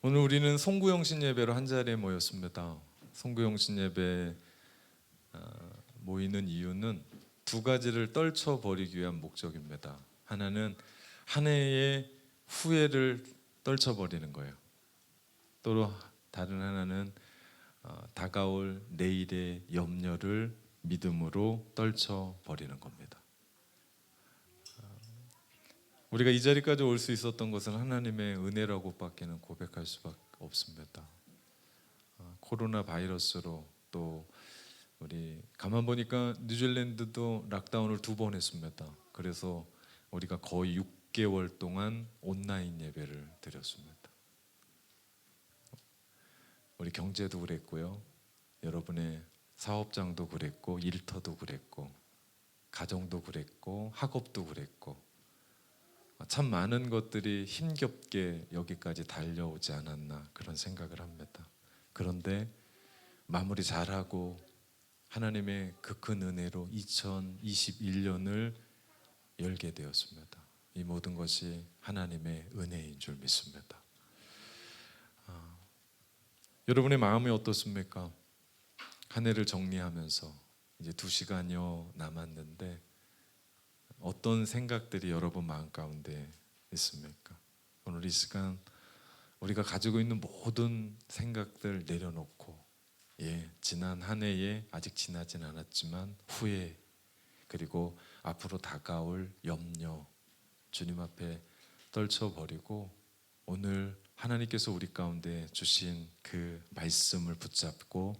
오늘 우리는 송구영신 예배로 한 자리에 모였습니다. 송구영신 예배 모이는 이유는 두 가지를 떨쳐버리기 위한 목적입니다. 하나는 한 해의 후회를 떨쳐버리는 거예요. 또 다른 하나는 다가올 내일의 염려를 믿음으로 떨쳐버리는 겁니다. 우리가 이 자리까지 올 수 있었던 것은 하나님의 은혜라고밖에는 고백할 수밖에 없습니다. 코로나 바이러스로 또 우리 가만 보니까 뉴질랜드도 락다운을 2번 했습니다. 그래서 우리가 거의 6개월 동안 온라인 예배를 드렸습니다. 우리 경제도 그랬고요. 여러분의 사업장도 그랬고, 일터도 그랬고, 가정도 그랬고, 학업도 그랬고, 참 많은 것들이 힘겹게 여기까지 달려오지 않았나 그런 생각을 합니다. 그런데 마무리 잘하고 하나님의 그 큰 은혜로 2021년을 열게 되었습니다. 이 모든 것이 하나님의 은혜인 줄 믿습니다. 여러분의 마음이 어떻습니까? 한 해를 정리하면서 이제 2시간여 남았는데 어떤 생각들이 여러분 마음 가운데 있습니까? 오늘 이 시간 우리가 가지고 있는 모든 생각들 내려놓고 지난 한 해에 아직 지나진 않았지만 후회 그리고 앞으로 다가올 염려 주님 앞에 떨쳐버리고 오늘 하나님께서 우리 가운데 주신 그 말씀을 붙잡고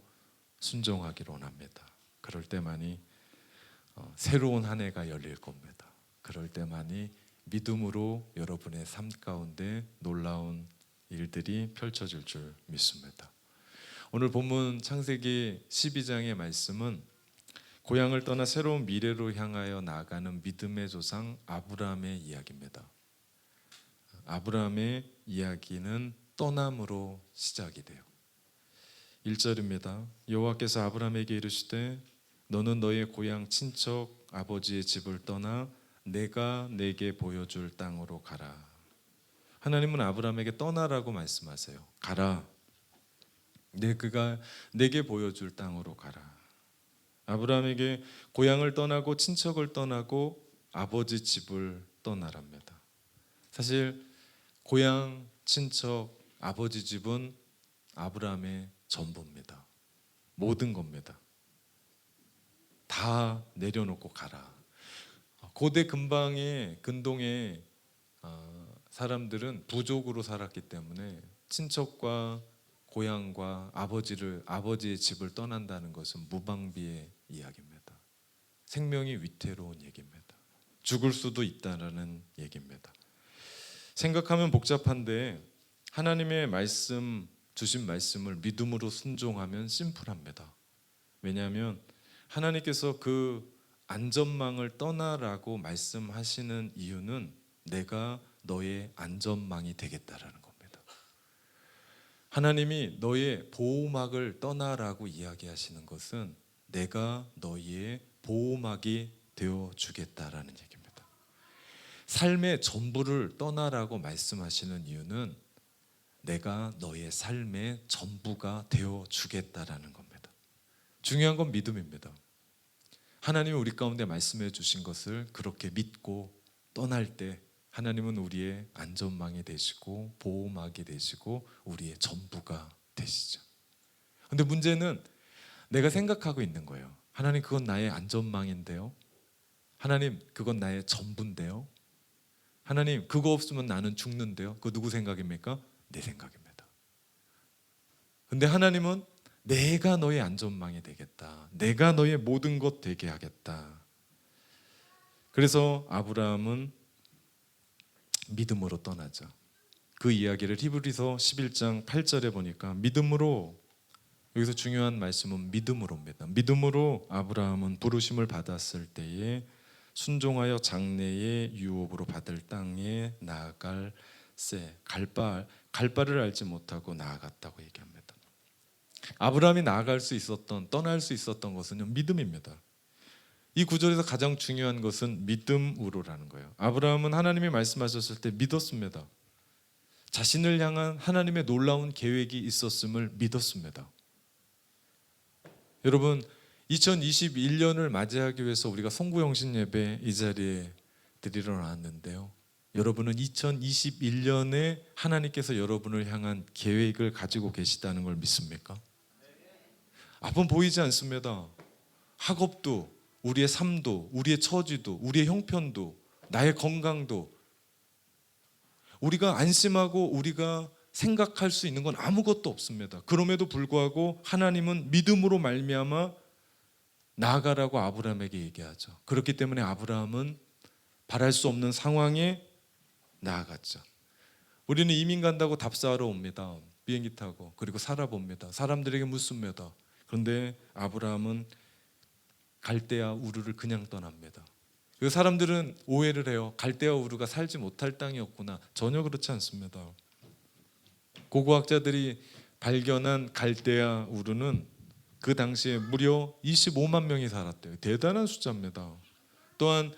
순종하기를 원합니다. 그럴 때만이 새로운 한 해가 열릴 겁니다. 그럴 때만이 믿음으로 여러분의 삶 가운데 놀라운 일들이 펼쳐질 줄 믿습니다. 오늘 본문 창세기 12장의 말씀은 고향을 떠나 새로운 미래로 향하여 나아가는 믿음의 조상 아브라함의 이야기입니다. 아브라함의 이야기는 떠남으로 시작이 돼요. 1절입니다. 여호와께서 아브라함에게 이르시되 너는 너의 고향 친척 아버지의 집을 떠나 내가 내게 보여줄 땅으로 가라. 하나님은 아브라함에게 떠나라고 말씀하세요. 가라. 그가 내게 보여줄 땅으로 가라. 아브라함에게 고향을 떠나고 친척을 떠나고 아버지 집을 떠나랍니다. 사실 고향, 친척, 아버지 집은 아브라함의 전부입니다. 모든 겁니다. 다 내려놓고 가라. 고대 근방의 근동의 사람들은 부족으로 살았기 때문에 친척과 고향과 아버지의 집을 떠난다는 것은 무방비의 이야기입니다. 생명이 위태로운 얘기입니다. 죽을 수도 있다라는 얘기입니다. 생각하면 복잡한데 하나님의 말씀 주신 말씀을 믿음으로 순종하면 심플합니다. 왜냐하면 하나님께서 그 안전망을 떠나라고 말씀하시는 이유는 내가 너의 안전망이 되겠다라는 겁니다. 하나님이 너의 보호막을 떠나라고 이야기하시는 것은 내가 너희의 보호막이 되어 주겠다라는 얘기입니다. 삶의 전부를 떠나라고 말씀하시는 이유는 내가 너의 삶의 전부가 되어 주겠다라는 겁니다. 중요한 건 믿음입니다. 하나님이 우리 가운데 말씀해 주신 것을 그렇게 믿고 떠날 때 하나님은 우리의 안전망이 되시고 보호막이 되시고 우리의 전부가 되시죠. 그런데 문제는 내가 생각하고 있는 거예요. 하나님 그건 나의 안전망인데요. 하나님 그건 나의 전부인데요. 하나님 그거 없으면 나는 죽는데요. 그거 누구 생각입니까? 내 생각입니다. 근데 하나님은 내가 너의 안전망이 되겠다. 내가 너의 모든 것 되게 하겠다. 그래서 아브라함은 믿음으로 떠나죠. 그 이야기를 히브리서 11장 8절에 보니까 믿음으로, 여기서 중요한 말씀은 믿음으로입니다. 믿음으로 아브라함은 부르심을 받았을 때에 순종하여 장래의 유업으로 받을 땅에 나아갈 갈 바를 알지 못하고 나아갔다고 얘기합니다. 아브라함이 나아갈 수 있었던, 떠날 수 있었던 것은요, 믿음입니다. 이 구절에서 가장 중요한 것은 믿음으로라는 거예요. 아브라함은 하나님이 말씀하셨을 때 믿었습니다. 자신을 향한 하나님의 놀라운 계획이 있었음을 믿었습니다. 여러분, 2021년을 맞이하기 위해서 우리가 송구영신 예배 이 자리에 드리러 나왔는데요, 여러분은 2021년에 하나님께서 여러분을 향한 계획을 가지고 계시다는 걸 믿습니까? 앞은 보이지 않습니다. 학업도, 우리의 삶도, 우리의 처지도, 우리의 형편도, 나의 건강도, 우리가 안심하고 우리가 생각할 수 있는 건 아무것도 없습니다. 그럼에도 불구하고 하나님은 믿음으로 말미암아 나아가라고 아브라함에게 얘기하죠. 그렇기 때문에 아브라함은 바랄 수 없는 상황에 나아갔죠. 우리는 이민 간다고 답사하러 옵니다. 비행기 타고. 그리고 살아봅니다. 사람들에게 묻습니다. 그런데 아브라함은 갈대아 우르를 그냥 떠납니다. 그 사람들은 오해를 해요. 갈대아 우르가 살지 못할 땅이었구나. 전혀 그렇지 않습니다. 고고학자들이 발견한 갈대아 우르는 그 당시에 무려 25만 명이 살았대요. 대단한 숫자입니다. 또한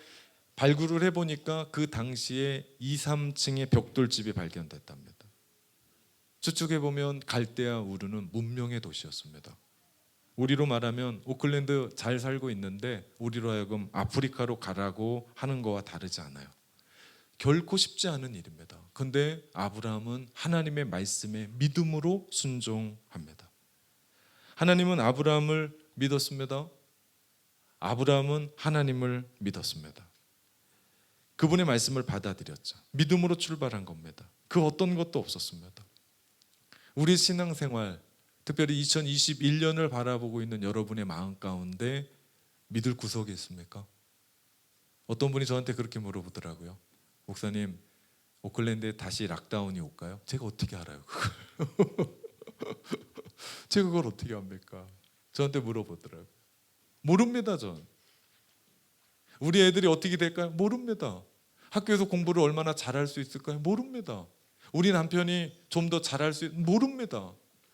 발굴을 해보니까 그 당시에 2, 3층의 벽돌집이 발견됐답니다. 추측해보면 갈대아 우르는 문명의 도시였습니다. 우리로 말하면 오클랜드 잘 살고 있는데 우리로 하여금 아프리카로 가라고 하는 거와 다르지 않아요. 결코 쉽지 않은 일입니다. 그런데 아브라함은 하나님의 말씀에 믿음으로 순종합니다. 하나님은 아브라함을 믿었습니다. 아브라함은 하나님을 믿었습니다. 그분의 말씀을 받아들였죠. 믿음으로 출발한 겁니다. 그 어떤 것도 없었습니다. 우리 신앙생활, 특별히 2021년을 바라보고 있는 여러분의 마음 가운데 믿을 구석이 있습니까? 어떤 분이 저한테 그렇게 물어보더라고요. 목사님, 오클랜드에 다시 락다운이 올까요? 제가 어떻게 알아요? 제가 그걸 어떻게 압니까? 저한테 물어보더라고요. 모릅니다. 전 우리 애들이 어떻게 될까요? 모릅니다. 학교에서 공부를 얼마나 잘할 수 있을까요? 모릅니다. 우리 남편이 좀 더 잘할 수 모릅니다.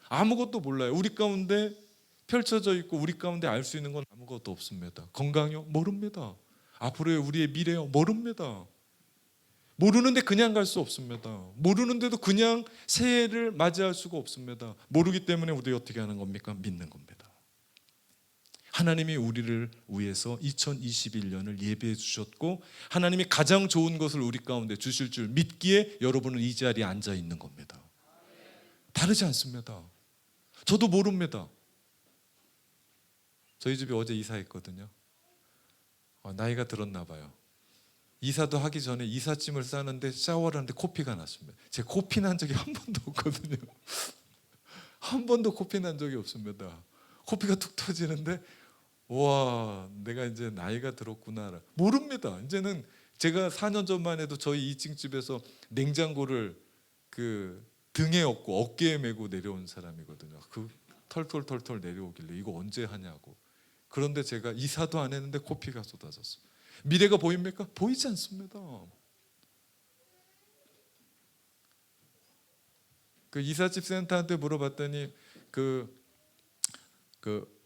아무것도 몰라요. 우리 가운데 펼쳐져 있고 우리 가운데 알 수 있는 건 아무것도 없습니다. 건강요? 모릅니다. 앞으로의 우리의 미래요? 모릅니다. 모르는데 그냥 갈 수 없습니다. 모르는데도 그냥 새해를 맞이할 수가 없습니다. 모르기 때문에 우리 어떻게 하는 겁니까? 믿는 겁니다. 하나님이 우리를 위해서 2021년을 예배해 주셨고 하나님이 가장 좋은 것을 우리 가운데 주실 줄 믿기에 여러분은 이 자리에 앉아 있는 겁니다. 다르지 않습니다. 저도 모릅니다. 저희 집에 어제 이사했거든요. 나이가 들었나 봐요. 이사도 하기 전에 이삿짐을 싸는데 샤워를 하는데 코피가 났습니다. 제가 코피 난 적이 한 번도 없거든요. 한 번도 코피 난 적이 없습니다. 코피가 툭 터지는데 와, 내가 이제 나이가 들었구나. 모릅니다. 이제는 제가 4년 전만 해도 저희 2층 집에서 냉장고를 그 등에 업고 어깨에 메고 내려온 사람이거든요. 그 털털 내려오길래 이거 언제 하냐고. 그런데 제가 이사도 안 했는데 코피가 쏟아졌어요. 미래가 보입니까? 보이지 않습니다. 그 이삿짐 센터한테 물어봤더니 그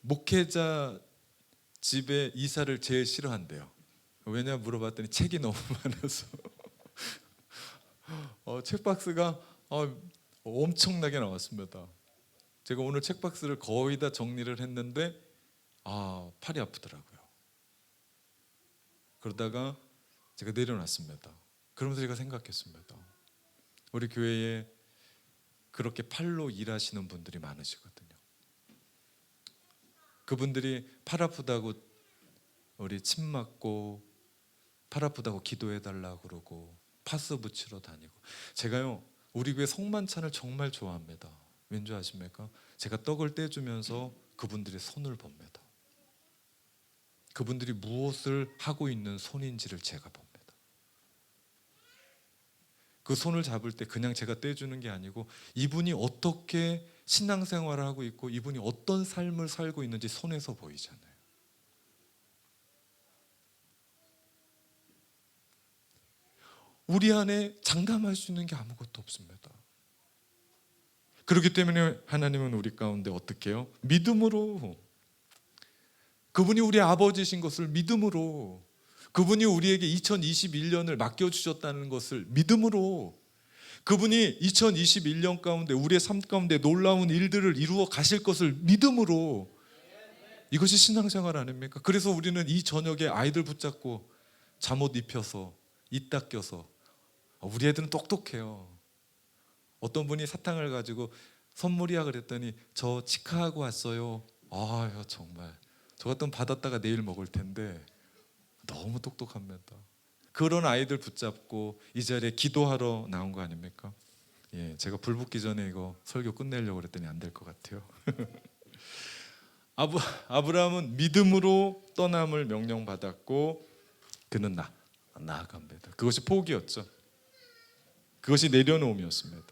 목회자 집에 이사를 제일 싫어한대요. 왜냐 물어봤더니 책이 너무 많아서 책박스가 엄청나게 나왔습니다. 제가 오늘 책박스를 거의 다 정리를 했는데 팔이 아프더라고요. 그러다가 제가 내려놨습니다. 그러면서 제가 생각했습니다. 우리 교회에 그렇게 팔로 일하시는 분들이 많으시거든요. 그분들이 팔 아프다고 우리 침 맞고 팔 아프다고 기도해달라고 그러고 파스 붙이러 다니고. 제가요 우리 교회 성만찬을 정말 좋아합니다. 왠지 아십니까? 제가 떡을 떼주면서 그분들의 손을 봅니다. 그분들이 무엇을 하고 있는 손인지를 제가 봅니다. 그 손을 잡을 때 그냥 제가 떼주는 게 아니고 이분이 어떻게 신앙생활을 하고 있고 이분이 어떤 삶을 살고 있는지 손에서 보이잖아요. 우리 안에 장담할 수 있는 게 아무것도 없습니다. 그렇기 때문에 하나님은 우리 가운데 어떻게 해요? 믿음으로, 그분이 우리 아버지신 것을 믿음으로, 그분이 우리에게 2021년을 맡겨주셨다는 것을 믿음으로, 그분이 2021년 가운데 우리의 삶 가운데 놀라운 일들을 이루어 가실 것을 믿음으로, 이것이 신앙생활 아닙니까? 그래서 우리는 이 저녁에 아이들 붙잡고 잠옷 입혀서 입 닦여서, 우리 애들은 똑똑해요. 어떤 분이 사탕을 가지고 선물이야 그랬더니 저 치카하고 왔어요. 아유 정말 저 같으면 받았다가 내일 먹을 텐데 너무 똑똑합니다. 그런 아이들 붙잡고 이 자리에 기도하러 나온 거 아닙니까? 예, 제가 불 붙기 전에 이거 설교 끝내려고 그랬더니 안 될 것 같아요. 아브라함은 믿음으로 떠남을 명령받았고 그는 나아갑니다. 그것이 포기였죠. 그것이 내려놓음이었습니다.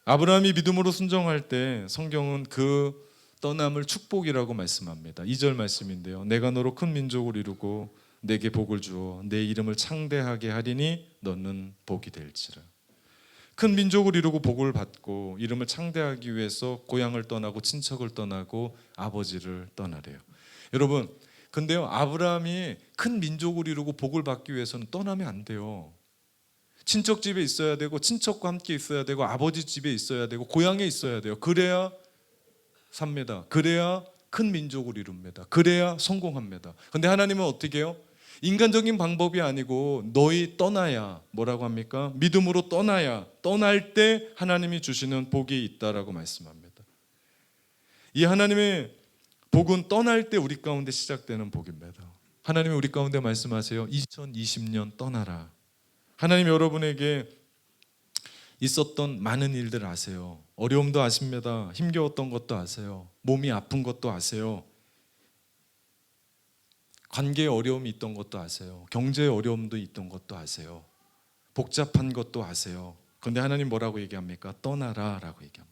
아브라함이 믿음으로 순종할 때 성경은 그 떠남을 축복이라고 말씀합니다. 2절 말씀인데요. 내가 너로 큰 민족을 이루고 내게 복을 주어 내 이름을 창대하게 하리니 너는 복이 될지라. 큰 민족을 이루고 복을 받고 이름을 창대하기 위해서 고향을 떠나고 친척을 떠나고 아버지를 떠나래요. 여러분, 근데요, 아브라함이 큰 민족을 이루고 복을 받기 위해서는 떠나면 안 돼요. 친척 집에 있어야 되고 친척과 함께 있어야 되고 아버지 집에 있어야 되고 고향에 있어야 돼요. 그래야 삽니다. 그래야 큰 민족을 이룹니다. 그래야 성공합니다. 근데 하나님은 어떻게 해요? 인간적인 방법이 아니고 너희 떠나야, 뭐라고 합니까? 믿음으로 떠나야, 떠날 때 하나님이 주시는 복이 있다라고 말씀합니다. 이 하나님의 복은 떠날 때 우리 가운데 시작되는 복입니다. 하나님이 우리 가운데 말씀하세요. 2020년 떠나라. 하나님 여러분에게 있었던 많은 일들 아세요. 어려움도 아십니다. 힘겨웠던 것도 아세요. 몸이 아픈 것도 아세요. 관계에 어려움이 있던 것도 아세요. 경제에 어려움도 있던 것도 아세요. 복잡한 것도 아세요. 그런데 하나님 뭐라고 얘기합니까? 떠나라 라고 얘기합니다.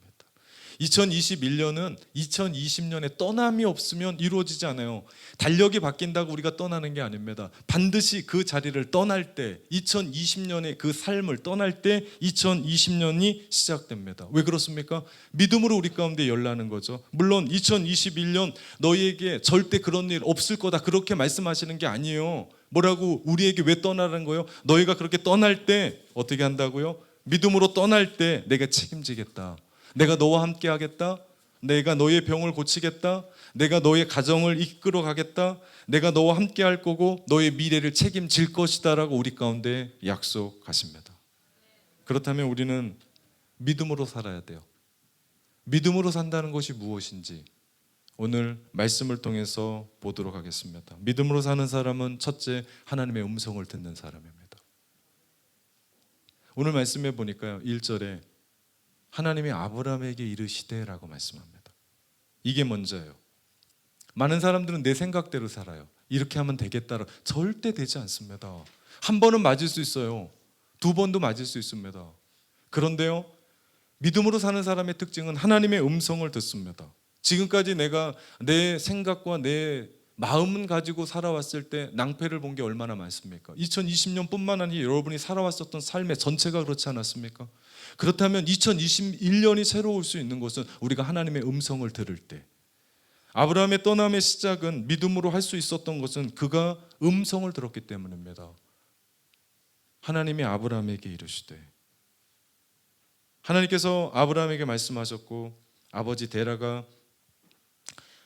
2021년은 2020년에 떠남이 없으면 이루어지지 않아요. 달력이 바뀐다고 우리가 떠나는 게 아닙니다. 반드시 그 자리를 떠날 때, 2020년의 그 삶을 떠날 때 2020년이 시작됩니다. 왜 그렇습니까? 믿음으로 우리 가운데 열나는 거죠. 물론 2021년 너희에게 절대 그런 일 없을 거다 그렇게 말씀하시는 게 아니에요. 뭐라고 우리에게 왜 떠나라는 거예요? 너희가 그렇게 떠날 때 어떻게 한다고요? 믿음으로 떠날 때 내가 책임지겠다. 내가 너와 함께 하겠다. 내가 너의 병을 고치겠다. 내가 너의 가정을 이끌어 가겠다. 내가 너와 함께 할 거고 너의 미래를 책임질 것이다 라고 우리 가운데 약속하십니다. 그렇다면 우리는 믿음으로 살아야 돼요. 믿음으로 산다는 것이 무엇인지 오늘 말씀을 통해서 보도록 하겠습니다. 믿음으로 사는 사람은 첫째, 하나님의 음성을 듣는 사람입니다. 오늘 말씀해 보니까요, 1절에 하나님이 아브라함에게 이르시되라고 말씀합니다. 이게 먼저예요. 많은 사람들은 내 생각대로 살아요. 이렇게 하면 되겠다. 절대 되지 않습니다. 한 번은 맞을 수 있어요. 두 번도 맞을 수 있습니다. 그런데요, 믿음으로 사는 사람의 특징은 하나님의 음성을 듣습니다. 지금까지 내가 내 생각과 내 마음은 가지고 살아왔을 때 낭패를 본 게 얼마나 많습니까? 2020년뿐만 아니라 여러분이 살아왔었던 삶의 전체가 그렇지 않았습니까? 그렇다면 2021년이 새로울 수 있는 것은 우리가 하나님의 음성을 들을 때, 아브라함의 떠남의 시작은 믿음으로 할 수 있었던 것은 그가 음성을 들었기 때문입니다. 하나님이 아브라함에게 이르시되, 하나님께서 아브라함에게 말씀하셨고 아버지 데라가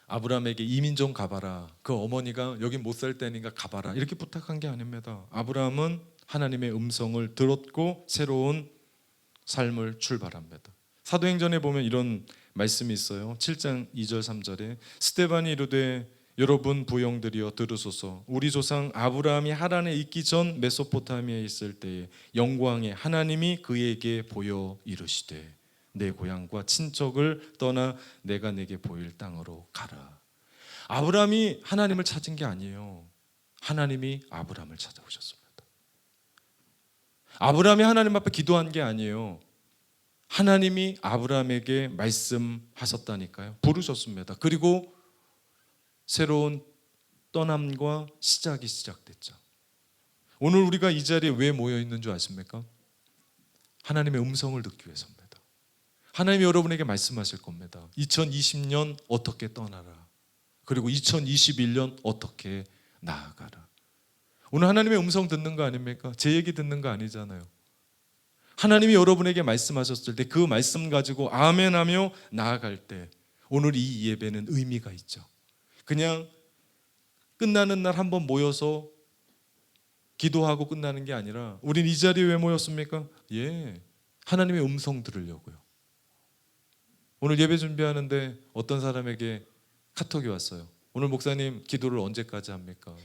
아브라함에게 이민 좀 가봐라. 그 어머니가 여기 못 살 때니까 가봐라. 이렇게 부탁한 게 아닙니다. 아브라함은 하나님의 음성을 들었고 새로운 삶을 출발합니다. 사도행전에 보면 이런 말씀이 있어요. 7장 2절 3절에 스데반이 이르되 여러분 부형들이여 들으소서. 우리 조상 아브라함이 하란에 있기 전 메소포타미아에 있을 때에 영광의 하나님이 그에게 보여 이르시되 내 고향과 친척을 떠나 내가 내게 보일 땅으로 가라. 아브라함이 하나님을 찾은 게 아니에요. 하나님이 아브라함을 찾아오셨습니다. 아브라함이 하나님 앞에 기도한 게 아니에요. 하나님이 아브라함에게 말씀하셨다니까요. 부르셨습니다. 그리고 새로운 떠남과 시작이 시작됐죠. 오늘 우리가 이 자리에 왜 모여 있는 줄 아십니까? 하나님의 음성을 듣기 위해서입니다. 하나님이 여러분에게 말씀하실 겁니다. 2020년 어떻게 떠나라. 그리고 2021년 어떻게 나아가라. 오늘 하나님의 음성 듣는 거 아닙니까? 제 얘기 듣는 거 아니잖아요. 하나님이 여러분에게 말씀하셨을 때 그 말씀 가지고 아멘하며 나아갈 때 오늘 이 예배는 의미가 있죠. 그냥 끝나는 날 한번 모여서 기도하고 끝나는 게 아니라 우린 이 자리에 왜 모였습니까? 하나님의 음성 들으려고요. 오늘 예배 준비하는데 어떤 사람에게 카톡이 왔어요. 오늘 목사님 기도를 언제까지 합니까?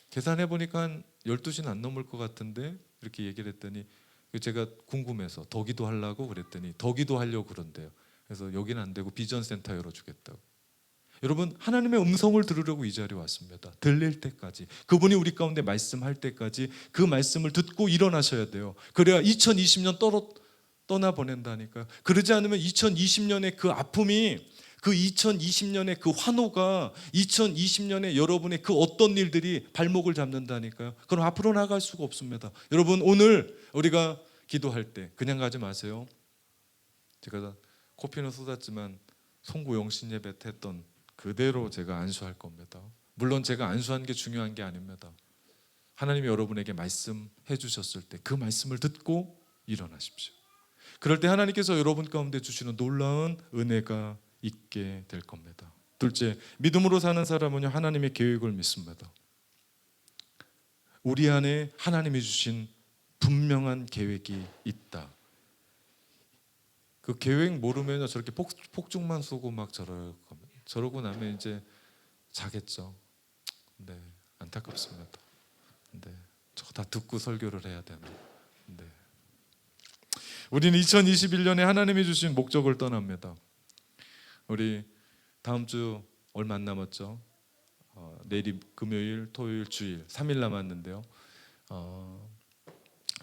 계산해 보니까 한 12시는 안 넘을 것 같은데 이렇게 얘기를 했더니 제가 궁금해서 더 기도하려고 그랬더니 더 기도하려고 그런대요. 그래서 여기는 안 되고 비전센터 열어주겠다고. 여러분, 하나님의 음성을 들으려고 이 자리에 왔습니다. 들릴 때까지, 그분이 우리 가운데 말씀할 때까지 그 말씀을 듣고 일어나셔야 돼요. 그래야 2020년 떠나보낸다니까요. 그러지 않으면 2020년의 그 아픔이, 그 2020년의 그 환호가 2020년에 여러분의 그 어떤 일들이 발목을 잡는다니까요. 그럼 앞으로 나갈 수가 없습니다. 여러분, 오늘 우리가 기도할 때 그냥 가지 마세요. 제가 코피는 쏟았지만 송구 영신 예배 때 했던 그대로 제가 안수할 겁니다. 물론 제가 안수한 게 중요한 게 아닙니다. 하나님이 여러분에게 말씀해 주셨을 때 그 말씀을 듣고 일어나십시오. 그럴 때 하나님께서 여러분 가운데 주시는 놀라운 은혜가 있게 될 겁니다. 둘째, 믿음으로 사는 사람은요, 하나님의 계획을 믿습니다. 우리 안에 하나님이 주신 분명한 계획이 있다. 그 계획 모르면 저렇게 폭죽만 쏘고 막 저러고 나면 이제 자겠죠. 네, 안타깝습니다. 네, 저거 다 듣고 설교를 해야 되나. 네. 우리는 2021년에 하나님이 주신 목적을 떠납니다. 우리 다음 주 얼마 안 남았죠. 내일이 금요일, 토요일, 주일 3일 남았는데요.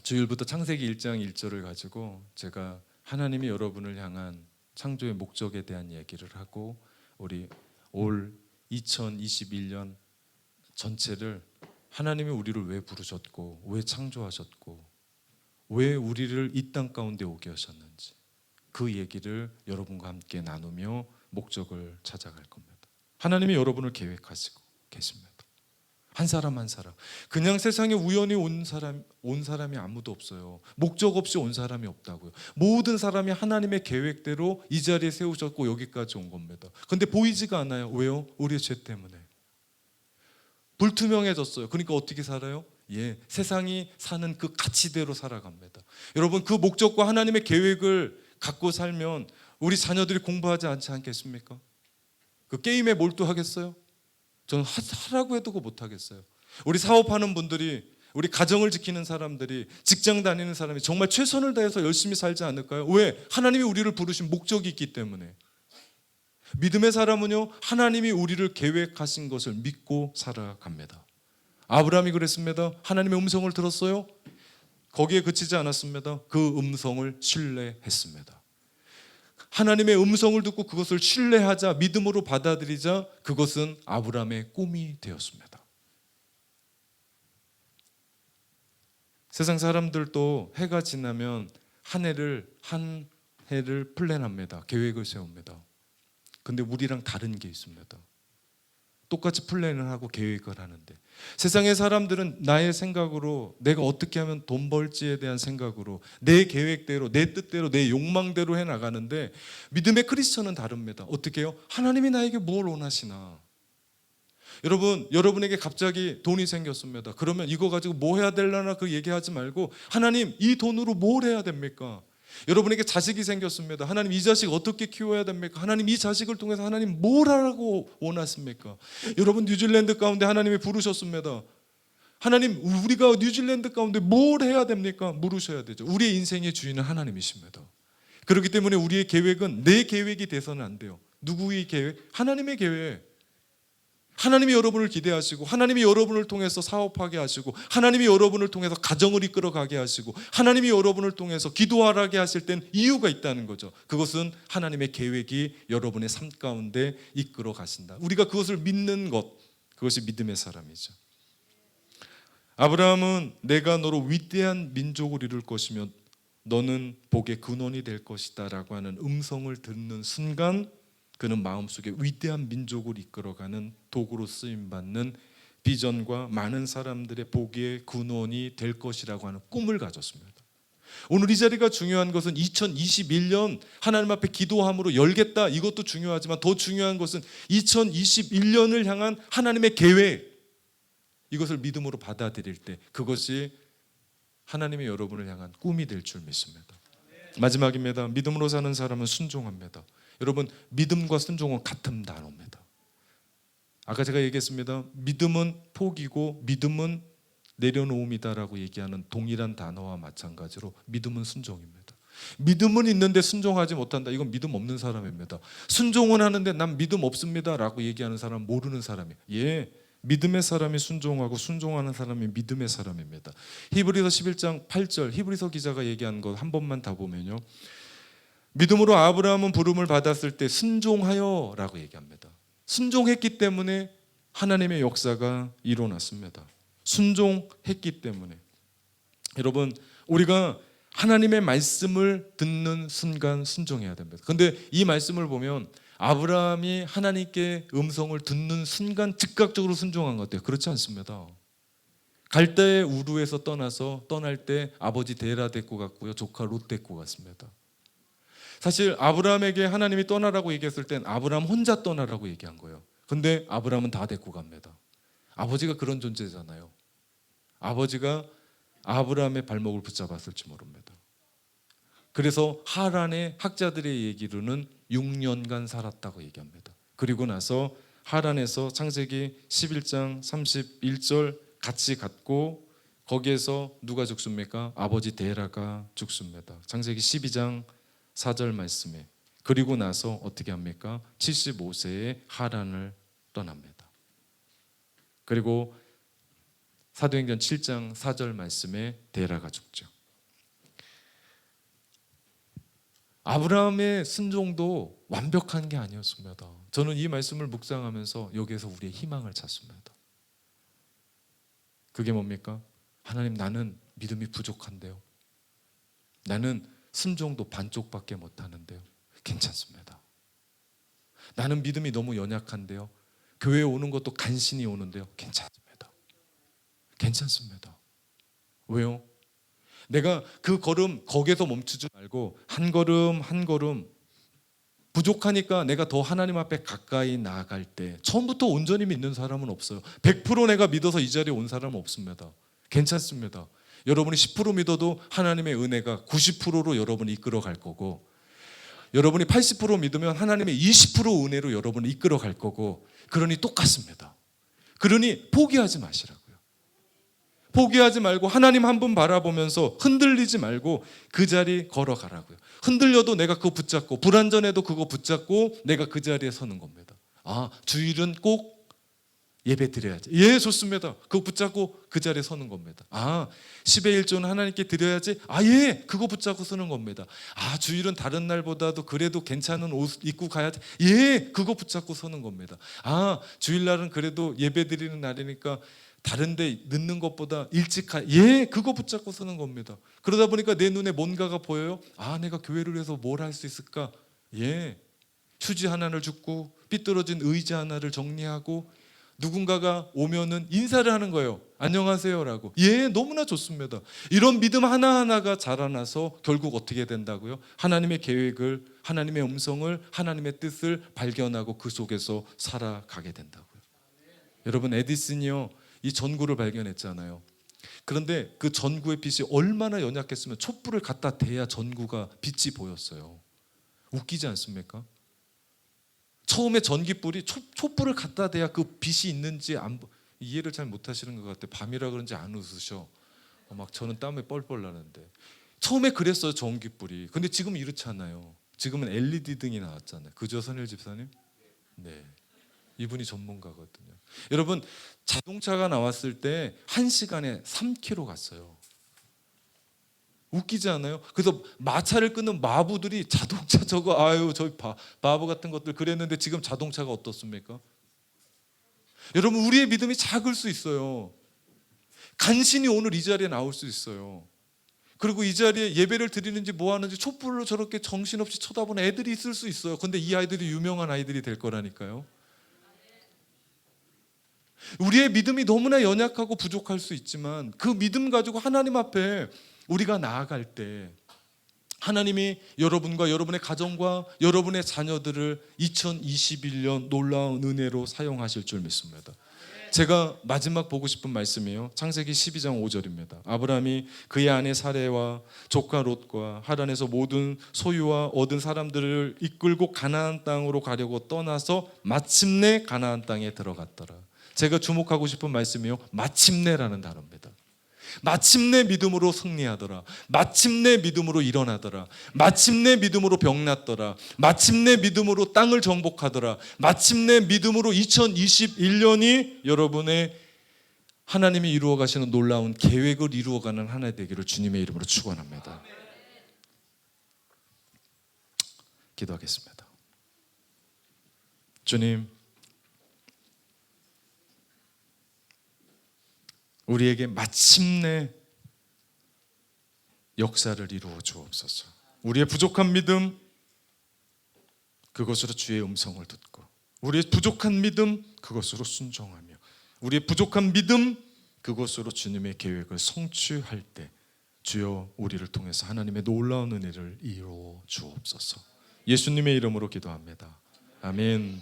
주일부터 창세기 1장 1절을 가지고 제가 하나님이 여러분을 향한 창조의 목적에 대한 얘기를 하고 우리 올 2021년 전체를 하나님이 우리를 왜 부르셨고 왜 창조하셨고 왜 우리를 이 땅 가운데 오게 하셨는지 그 얘기를 여러분과 함께 나누며 목적을 찾아갈 겁니다. 하나님이 여러분을 계획하시고 계십니다. 한 사람 한 사람. 그냥 세상에 우연히 온 사람이 아무도 없어요. 목적 없이 온 사람이 없다고요. 모든 사람이 하나님의 계획대로 이 자리에 세우셨고 여기까지 온 겁니다. 그런데 보이지가 않아요. 왜요? 우리의 죄 때문에. 불투명해졌어요. 그러니까 어떻게 살아요? 세상이 사는 그 가치대로 살아갑니다. 여러분, 그 목적과 하나님의 계획을 갖고 살면 우리 자녀들이 공부하지 않지 않겠습니까? 그 게임에 몰두하겠어요? 저는 하라고 해도 그거 못하겠어요. 우리 사업하는 분들이, 우리 가정을 지키는 사람들이, 직장 다니는 사람이 정말 최선을 다해서 열심히 살지 않을까요? 왜? 하나님이 우리를 부르신 목적이 있기 때문에. 믿음의 사람은요, 하나님이 우리를 계획하신 것을 믿고 살아갑니다. 아브라함이 그랬습니다. 하나님의 음성을 들었어요. 거기에 그치지 않았습니다. 그 음성을 신뢰했습니다. 하나님의 음성을 듣고 그것을 신뢰하자, 믿음으로 받아들이자, 그것은 아브라함의 꿈이 되었습니다. 세상 사람들도 해가 지나면 한 해를 플랜합니다. 계획을 세웁니다. 근데 우리랑 다른 게 있습니다. 똑같이 플랜을 하고 계획을 하는데 세상의 사람들은 나의 생각으로 내가 어떻게 하면 돈 벌지에 대한 생각으로 내 계획대로, 내 뜻대로, 내 욕망대로 해나가는데 믿음의 크리스천은 다릅니다. 어떻게 해요? 하나님이 나에게 뭘 원하시나? 여러분에게 갑자기 돈이 생겼습니다. 그러면 이거 가지고 뭐 해야 되려나 그 얘기하지 말고 하나님, 이 돈으로 뭘 해야 됩니까? 여러분에게 자식이 생겼습니다. 하나님, 이 자식 어떻게 키워야 됩니까? 하나님, 이 자식을 통해서 하나님 뭘 하라고 원하십니까? 여러분, 뉴질랜드 가운데 하나님이 부르셨습니다. 하나님, 우리가 뉴질랜드 가운데 뭘 해야 됩니까? 물으셔야 되죠. 우리의 인생의 주인은 하나님이십니다. 그렇기 때문에 우리의 계획은 내 계획이 돼서는 안 돼요. 누구의 계획? 하나님의 계획. 하나님이 여러분을 기대하시고 하나님이 여러분을 통해서 사업하게 하시고 하나님이 여러분을 통해서 가정을 이끌어가게 하시고 하나님이 여러분을 통해서 기도하게 하실 땐 이유가 있다는 거죠. 그것은 하나님의 계획이 여러분의 삶 가운데 이끌어 가신다. 우리가 그것을 믿는 것, 그것이 믿음의 사람이죠. 아브라함은 내가 너로 위대한 민족을 이룰 것이며 너는 복의 근원이 될 것이다 라고 하는 음성을 듣는 순간 그는 마음속에 위대한 민족을 이끌어가는 도구로 쓰임받는 비전과 많은 사람들의 복의 근원이 될 것이라고 하는 꿈을 가졌습니다. 오늘 이 자리가 중요한 것은 2021년 하나님 앞에 기도함으로 열겠다, 이것도 중요하지만 더 중요한 것은 2021년을 향한 하나님의 계획, 이것을 믿음으로 받아들일 때 그것이 하나님의 여러분을 향한 꿈이 될 줄 믿습니다. 마지막입니다. 믿음으로 사는 사람은 순종합니다. 여러분, 믿음과 순종은 같은 단어입니다. 아까 제가 얘기했습니다. 믿음은 포기고 믿음은 내려놓음이다라고 얘기하는 동일한 단어와 마찬가지로 믿음은 순종입니다. 믿음은 있는데 순종하지 못한다, 이건 믿음 없는 사람입니다. 순종은 하는데 난 믿음 없습니다 라고 얘기하는 사람은 모르는 사람이에요. 예, 믿음의 사람이 순종하고 순종하는 사람이 믿음의 사람입니다. 히브리서 11장 8절, 히브리서 기자가 얘기한 것 한 번만 다 보면요, 믿음으로 아브라함은 부름을 받았을 때 순종하여 라고 얘기합니다. 순종했기 때문에 하나님의 역사가 일어났습니다. 순종했기 때문에. 여러분, 우리가 하나님의 말씀을 듣는 순간 순종해야 됩니다. 그런데 이 말씀을 보면 아브라함이 하나님께 음성을 듣는 순간 즉각적으로 순종한 것 같아요. 그렇지 않습니다. 갈대의 우르에서 떠날 때 아버지 데라 데리고 갔고요, 조카 롯 데리고 갔습니다. 사실 아브라함에게 하나님이 떠나라고 얘기했을 땐 아브라함 혼자 떠나라고 얘기한 거예요. 근데 아브라함은 다 데리고 갑니다. 아버지가 그런 존재잖아요. 아버지가 아브라함의 발목을 붙잡았을지 모릅니다. 그래서 하란의 학자들의 얘기로는 6년간 살았다고 얘기합니다. 그리고 나서 하란에서 창세기 11장 31절 같이 갔고, 거기에서 누가 죽습니까? 아버지 데라가 죽습니다. 창세기 12장 4절 말씀에. 그리고 나서 어떻게 합니까? 75세에 하란을 떠납니다. 그리고 사도행전 7장 4절 말씀에 데라가 죽죠. 아브라함의 순종도 완벽한 게 아니었습니다. 저는 이 말씀을 묵상하면서 여기에서 우리의 희망을 찾습니다. 그게 뭡니까? 하나님, 나는 믿음이 부족한데요, 나는 순종도 반쪽밖에 못하는데요, 괜찮습니다. 나는 믿음이 너무 연약한데요, 교회에 오는 것도 간신히 오는데요, 괜찮습니다. 괜찮습니다. 왜요? 내가 그 걸음 거기서 멈추지 말고 한 걸음 한 걸음, 부족하니까 내가 더 하나님 앞에 가까이 나아갈 때, 처음부터 온전히 믿는 사람은 없어요. 100% 내가 믿어서 이 자리에 온 사람은 없습니다. 괜찮습니다. 여러분이 10% 믿어도 하나님의 은혜가 90%로 여러분을 이끌어 갈 거고, 여러분이 80% 믿으면 하나님의 20% 은혜로 여러분을 이끌어 갈 거고, 그러니 똑같습니다. 그러니 포기하지 마시라고요. 포기하지 말고 하나님 한 분 바라보면서 흔들리지 말고 그 자리 걸어가라고요. 흔들려도 내가 그거 붙잡고, 불안전해도 그거 붙잡고 내가 그 자리에 서는 겁니다. 아, 주일은 꼭 예배 드려야지. 예, 좋습니다. 그거 붙잡고 그 자리에 서는 겁니다. 아, 10의 1조는 하나님께 드려야지. 아, 예, 그거 붙잡고 서는 겁니다. 아, 주일은 다른 날보다도 그래도 괜찮은 옷 입고 가야지. 예, 그거 붙잡고 서는 겁니다. 아, 주일날은 그래도 예배 드리는 날이니까 다른 데 늦는 것보다 일찍 예, 그거 붙잡고 서는 겁니다. 그러다 보니까 내 눈에 뭔가가 보여요. 아, 내가 교회를 위해서 뭘 할 수 있을까? 예, 휴지 하나를 줍고 삐뚤어진 의자 하나를 정리하고 누군가가 오면은 인사를 하는 거예요. 안녕하세요라고. 예, 너무나 좋습니다. 이런 믿음 하나하나가 자라나서 결국 어떻게 된다고요? 하나님의 계획을, 하나님의 음성을, 하나님의 뜻을 발견하고 그 속에서 살아가게 된다고요. 여러분, 에디슨이요, 이 전구를 발견했잖아요. 그런데 그 전구의 빛이 얼마나 연약했으면 촛불을 갖다 대야 전구가 빛이 보였어요. 웃기지 않습니까? 처음에 전기불이 촛불을 갖다 대야 그 빛이 있는지 이해를 잘 못하시는 것 같아요. 밤이라 그런지 안 웃으셔. 막 저는 땀에 뻘뻘 나는데. 처음에 그랬어요, 전기불이. 근데 지금 이렇잖아요. 지금은 LED 등이 나왔잖아요. 그죠, 선일 집사님? 네, 이분이 전문가거든요. 여러분, 자동차가 나왔을 때 1시간에 3km 갔어요. 웃기지 않아요? 그래서 마차를 끄는 마부들이 자동차 저거, 아유, 저 바보 같은 것들 그랬는데 지금 자동차가 어떻습니까? 여러분, 우리의 믿음이 작을 수 있어요. 간신히 오늘 이 자리에 나올 수 있어요. 그리고 이 자리에 예배를 드리는지 뭐 하는지 촛불로 저렇게 정신없이 쳐다보는 애들이 있을 수 있어요. 근데 이 아이들이 유명한 아이들이 될 거라니까요. 우리의 믿음이 너무나 연약하고 부족할 수 있지만 그 믿음 가지고 하나님 앞에 우리가 나아갈 때 하나님이 여러분과 여러분의 가정과 여러분의 자녀들을 2021년 놀라운 은혜로 사용하실 줄 믿습니다. 제가 마지막 보고 싶은 말씀이에요. 창세기 12장 5절입니다. 아브라함이 그의 아내 사레와 조카 롯과 하란에서 모든 소유와 얻은 사람들을 이끌고 가나안 땅으로 가려고 떠나서 마침내 가나안 땅에 들어갔더라. 제가 주목하고 싶은 말씀이요, 마침내라는 단어입니다. 마침내 믿음으로 승리하더라. 마침내 믿음으로 일어나더라. 마침내 믿음으로 병났더라. 마침내 믿음으로 땅을 정복하더라. 마침내 믿음으로 2021년이 여러분의 하나님이 이루어 가시는 놀라운 계획을 이루어가는 하나 되기를 주님의 이름으로 축원합니다. 기도하겠습니다. 주님, 우리에게 마침내 역사를 이루어 주옵소서. 우리의 부족한 믿음, 그것으로 주의 음성을 듣고, 우리의 부족한 믿음, 그것으로 순종하며, 우리의 부족한 믿음, 그것으로 주님의 계획을 성취할 때 주여 우리를 통해서 하나님의 놀라운 은혜를 이루어 주옵소서. 예수님의 이름으로 기도합니다. 아멘.